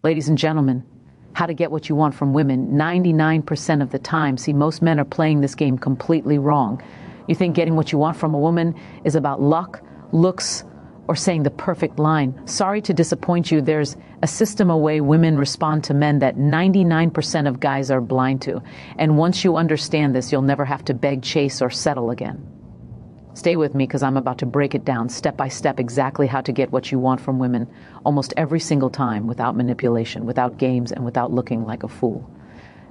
Ladies and gentlemen, how to get what you want from women 99% of the time. See, most men are playing this game completely wrong. You think getting what you want from a woman is about luck, looks, or saying the perfect line. Sorry to disappoint you, there's a system of way women respond to men that 99% of guys are blind to. And once you understand this, you'll never have to beg, chase, or settle again. Stay with me because I'm about to break it down step by step exactly how to get what you want from women almost every single time without manipulation, without games, and without looking like a fool.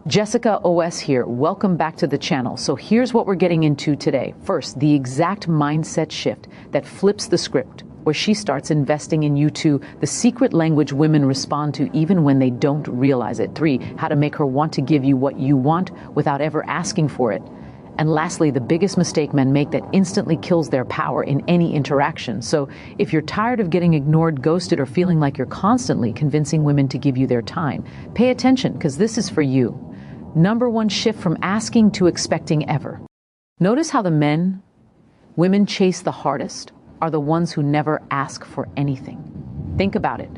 Jessica OS here. Welcome back to the channel. So here's what we're getting into today. First, the exact mindset shift that flips the script, where she starts investing in you two, the secret language women respond to even when they don't realize it. 3, how to make her want to give you what you want without ever asking for it. And lastly, the biggest mistake men make that instantly kills their power in any interaction. So if you're tired of getting ignored, ghosted, or feeling like you're constantly convincing women to give you their time, pay attention because this is for you. Number 1 shift from asking to expecting ever. Notice how the women chase the hardest are the ones who never ask for anything. Think about it.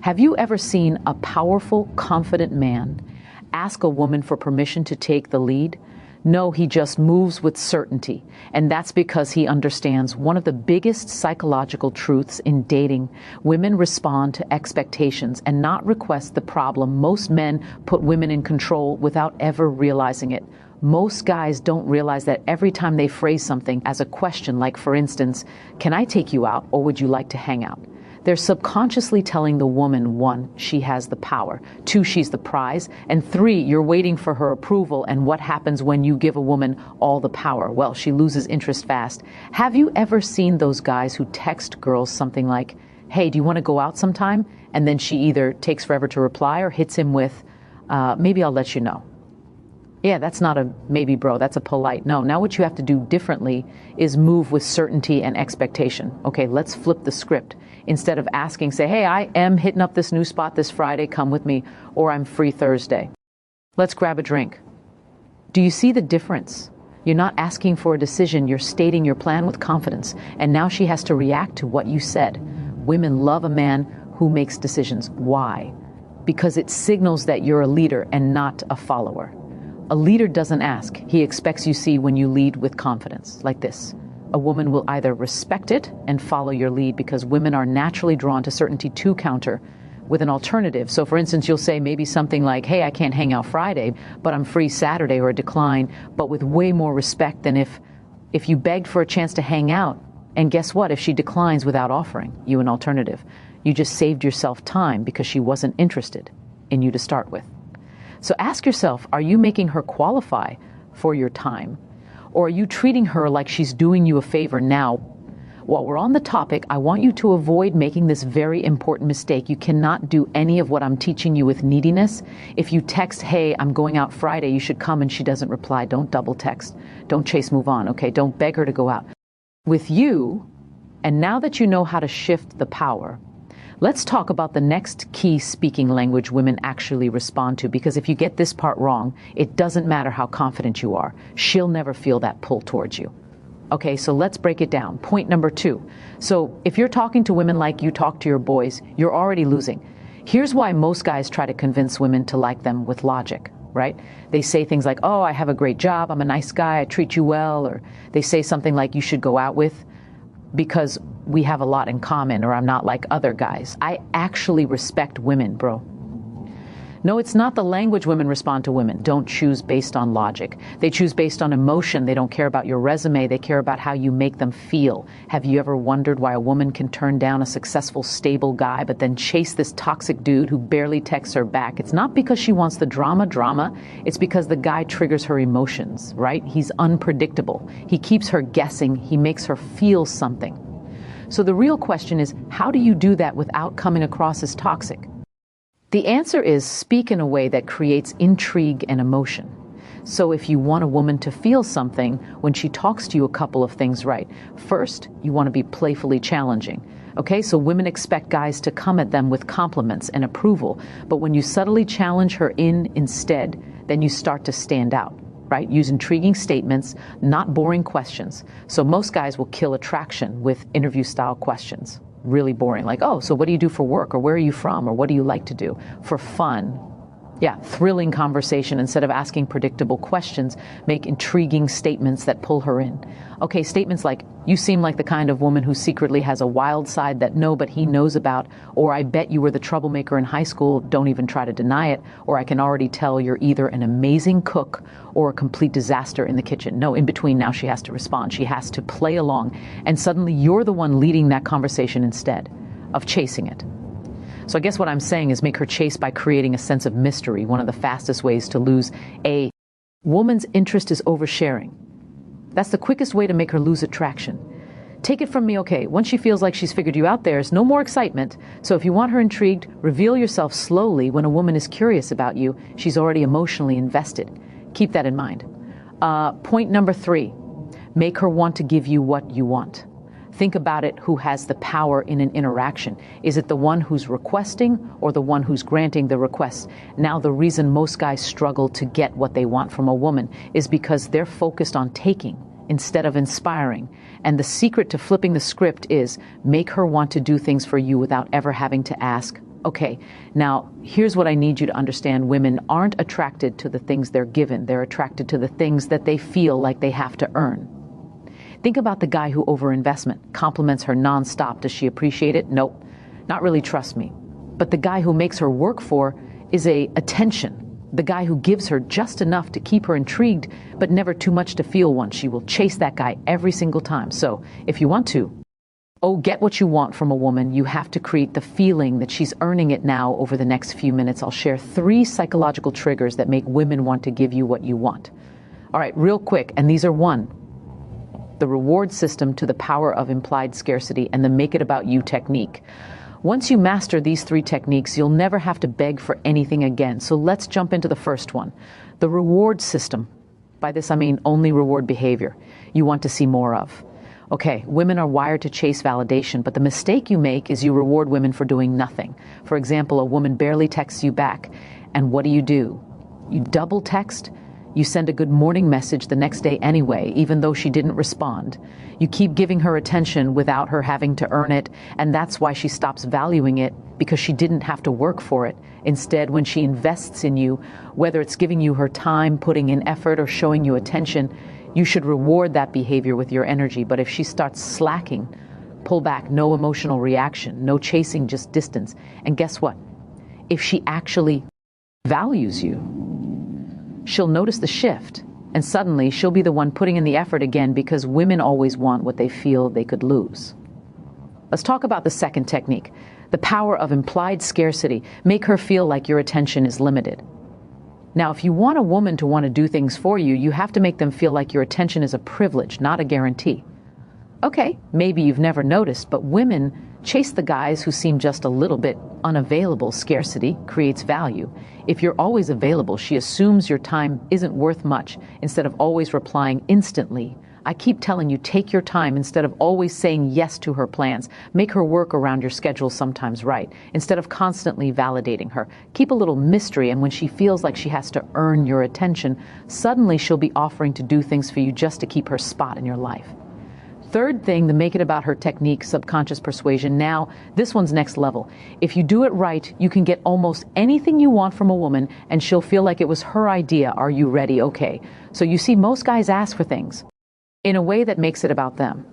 Have you ever seen a powerful, confident man ask a woman for permission to take the lead? No, he just moves with certainty. And that's because he understands one of the biggest psychological truths in dating. Women respond to expectations and not request the problem. Most men put women in control without ever realizing it. Most guys don't realize that every time they phrase something as a question, like for instance, can I take you out or would you like to hang out? They're subconsciously telling the woman, 1, she has the power, 2, she's the prize, and 3, you're waiting for her approval. And what happens when you give a woman all the power? Well, she loses interest fast. Have you ever seen those guys who text girls something like, hey, do you want to go out sometime? And then she either takes forever to reply or hits him with, maybe I'll let you know. Yeah, that's not a maybe, bro. That's a polite no. Now what you have to do differently is move with certainty and expectation. Okay, let's flip the script. Instead of asking, say, hey, I am hitting up this new spot this Friday. Come with me. Or I'm free Thursday. Let's grab a drink. Do you see the difference? You're not asking for a decision. You're stating your plan with confidence. And now she has to react to what you said. Women love a man who makes decisions. Why? Because it signals that you're a leader and not a follower. A leader doesn't ask. He expects you see when you lead with confidence, like this. A woman will either respect it and follow your lead because women are naturally drawn to certainty to counter with an alternative. So for instance, you'll say maybe something like, hey, I can't hang out Friday, but I'm free Saturday, or a decline, but with way more respect than if you begged for a chance to hang out. And guess what? If she declines without offering you an alternative, you just saved yourself time because she wasn't interested in you to start with. So ask yourself, are you making her qualify for your time? Or are you treating her like she's doing you a favor now? While we're on the topic, I want you to avoid making this very important mistake. You cannot do any of what I'm teaching you with neediness. If you text, hey, I'm going out Friday, you should come, and she doesn't reply, don't double text. Don't chase, move on, okay? Don't beg her to go out. With you, and now that you know how to shift the power, let's talk about the next key speaking language women actually respond to, because if you get this part wrong, it doesn't matter how confident you are. She'll never feel that pull towards you. Okay, so let's break it down. Point number 2. So if you're talking to women like you talk to your boys, you're already losing. Here's why most guys try to convince women to like them with logic, right? They say things like, oh, I have a great job, I'm a nice guy, I treat you well, or they say something like you should go out with because we have a lot in common, or I'm not like other guys. I actually respect women, bro. No, it's not the language women respond to women. Don't choose based on logic. They choose based on emotion. They don't care about your resume. They care about how you make them feel. Have you ever wondered why a woman can turn down a successful, stable guy, but then chase this toxic dude who barely texts her back? It's not because she wants the drama. It's because the guy triggers her emotions, right? He's unpredictable. He keeps her guessing. He makes her feel something. So the real question is, how do you do that without coming across as toxic? The answer is speak in a way that creates intrigue and emotion. So if you want a woman to feel something when she talks to you, a couple of things right. First, you want to be playfully challenging. Okay, so women expect guys to come at them with compliments and approval. But when you subtly challenge her instead, then you start to stand out, right? Use intriguing statements, not boring questions. So most guys will kill attraction with interview-style questions. really boring. Like, oh, so what do you do for work? Or where are you from? Or what do you like to do for fun? Yeah, thrilling conversation. Instead of asking predictable questions, make intriguing statements that pull her in. Okay, statements like, you seem like the kind of woman who secretly has a wild side that but he knows about, or I bet you were the troublemaker in high school, don't even try to deny it, or I can already tell you're either an amazing cook or a complete disaster in the kitchen. No, in between. Now she has to respond. She has to play along, and suddenly you're the one leading that conversation instead of chasing it. So I guess what I'm saying is make her chase by creating a sense of mystery. One of the fastest ways to lose a woman's interest is oversharing. That's the quickest way to make her lose attraction. Take it from me, okay, once she feels like she's figured you out, there's no more excitement. So if you want her intrigued, reveal yourself slowly. When a woman is curious about you, she's already emotionally invested. Keep that in mind. Point number 3, make her want to give you what you want. Think about it, who has the power in an interaction? Is it the one who's requesting or the one who's granting the request? Now, the reason most guys struggle to get what they want from a woman is because they're focused on taking instead of inspiring. And the secret to flipping the script is make her want to do things for you without ever having to ask, okay, now here's what I need you to understand. Women aren't attracted to the things they're given. They're attracted to the things that they feel like they have to earn. Think about the guy who overinvestment compliments her nonstop. Does she appreciate it? Nope, not really, trust me. But the guy who makes her work for is attention. The guy who gives her just enough to keep her intrigued, but never too much to feel one. She will chase that guy every single time. So if you want to, get what you want from a woman, you have to create the feeling that she's earning it now. Over the next few minutes, I'll share 3 psychological triggers that make women want to give you what you want. All right, real quick, and these are 1. The reward system to the power of implied scarcity, and the make it about you technique. Once you master these 3 techniques, you'll never have to beg for anything again. So let's jump into the first one. The reward system. By this, I mean only reward behavior you want to see more of. Okay, women are wired to chase validation, but the mistake you make is you reward women for doing nothing. For example, a woman barely texts you back, and what do? You double text. You send a good morning message the next day anyway, even though she didn't respond. You keep giving her attention without her having to earn it, and that's why she stops valuing it, because she didn't have to work for it. Instead, when she invests in you, whether it's giving you her time, putting in effort, or showing you attention, you should reward that behavior with your energy. But if she starts slacking, pull back. No emotional reaction, no chasing, just distance. And guess what? If she actually values you, she'll notice the shift, and suddenly she'll be the one putting in the effort again, because women always want what they feel they could lose. Let's talk about the second technique, the power of implied scarcity. Make her feel like your attention is limited. Now, if you want a woman to want to do things for you, you have to make them feel like your attention is a privilege, not a guarantee. Okay, maybe you've never noticed, but women chase the guys who seem just a little bit unavailable. Scarcity creates value. If you're always available, she assumes your time isn't worth much. Instead of always replying instantly, I keep telling you, take your time. Instead of always saying yes to her plans, make her work around your schedule sometimes right. Instead of constantly validating her, keep a little mystery, and when she feels like she has to earn your attention, suddenly she'll be offering to do things for you just to keep her spot in your life. Third thing, the make it about her technique, subconscious persuasion. Now, this one's next level. If you do it right, you can get almost anything you want from a woman, and she'll feel like it was her idea. Are you ready? Okay. So you see, most guys ask for things in a way that makes it about them.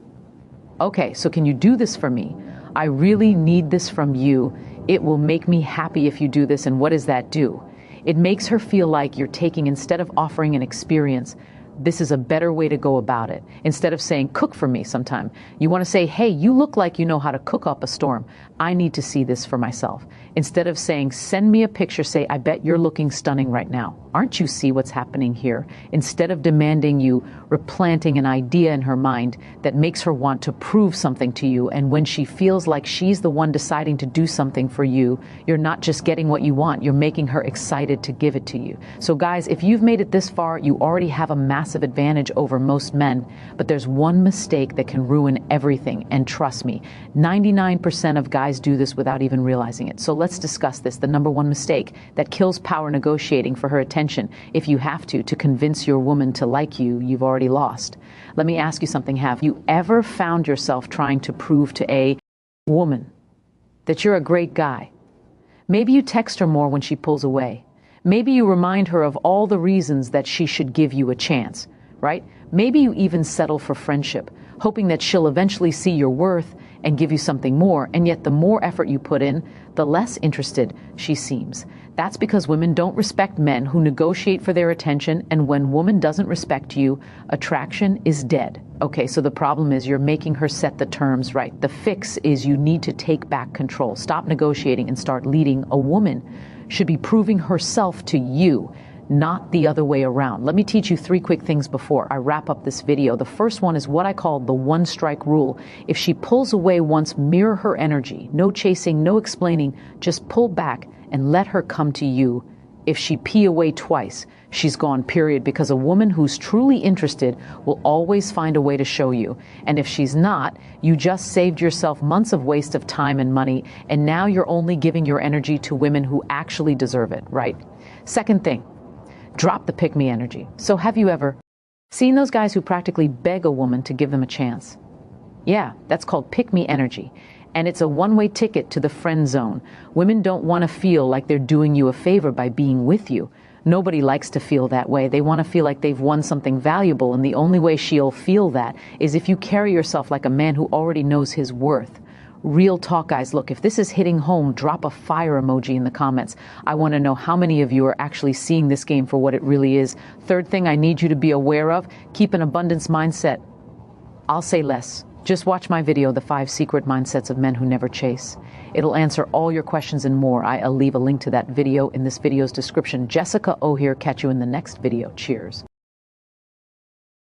Okay, so can you do this for me? I really need this from you. It will make me happy if you do this. And what does that do? It makes her feel like you're taking, instead of offering an experience, this is a better way to go about it. Instead of saying, cook for me sometime, you want to say, hey, you look like you know how to cook up a storm. I need to see this for myself. Instead of saying, send me a picture, say, I bet you're looking stunning right now. Aren't you see what's happening here? Instead of demanding, you replanting an idea in her mind that makes her want to prove something to you. And when she feels like she's the one deciding to do something for you, you're not just getting what you want, you're making her excited to give it to you. So guys, if you've made it this far, you already have a massive advantage over most men. But there's one mistake that can ruin everything. And trust me, 99% of guys do this without even realizing it. So let's discuss this. The number one mistake that kills power negotiating for her attention. If you have to convince your woman to like you, you've already lost. Let me ask you something. Have you ever found yourself trying to prove to a woman that you're a great guy. Maybe you text her more when she pulls away. Maybe you remind her of all the reasons that she should give you a chance, right? Maybe you even settle for friendship, hoping that she'll eventually see your worth and give you something more, and yet the more effort you put in, the less interested she seems. That's because women don't respect men who negotiate for their attention, and when woman doesn't respect you, attraction is dead. Okay, so the problem is you're making her set the terms right. The fix is you need to take back control. Stop negotiating and start leading. A woman should be proving herself to you, not the other way around. Let me teach you 3 quick things before I wrap up this video. The first one is what I call the one-strike rule. If she pulls away once, mirror her energy. No chasing, no explaining, just pull back and let her come to you. If she pee away twice, she's gone, period, because a woman who's truly interested will always find a way to show you. And if she's not, you just saved yourself months of waste of time and money, and now you're only giving your energy to women who actually deserve it, right? Second thing, drop the pick-me energy. So have you ever seen those guys who practically beg a woman to give them a chance? Yeah, that's called pick-me energy. And it's a one-way ticket to the friend zone. Women don't want to feel like they're doing you a favor by being with you. Nobody likes to feel that way. They want to feel like they've won something valuable, and the only way she'll feel that is if you carry yourself like a man who already knows his worth. Real talk, guys. Look, if this is hitting home, drop a fire emoji in the comments. I want to know how many of you are actually seeing this game for what it really is. Third thing I need you to be aware of, keep an abundance mindset. I'll say less. Just watch my video, The 5 Secret Mindsets of Men Who Never Chase. It'll answer all your questions and more. I'll leave a link to that video in this video's description. Jessica O here. Catch you in the next video. Cheers.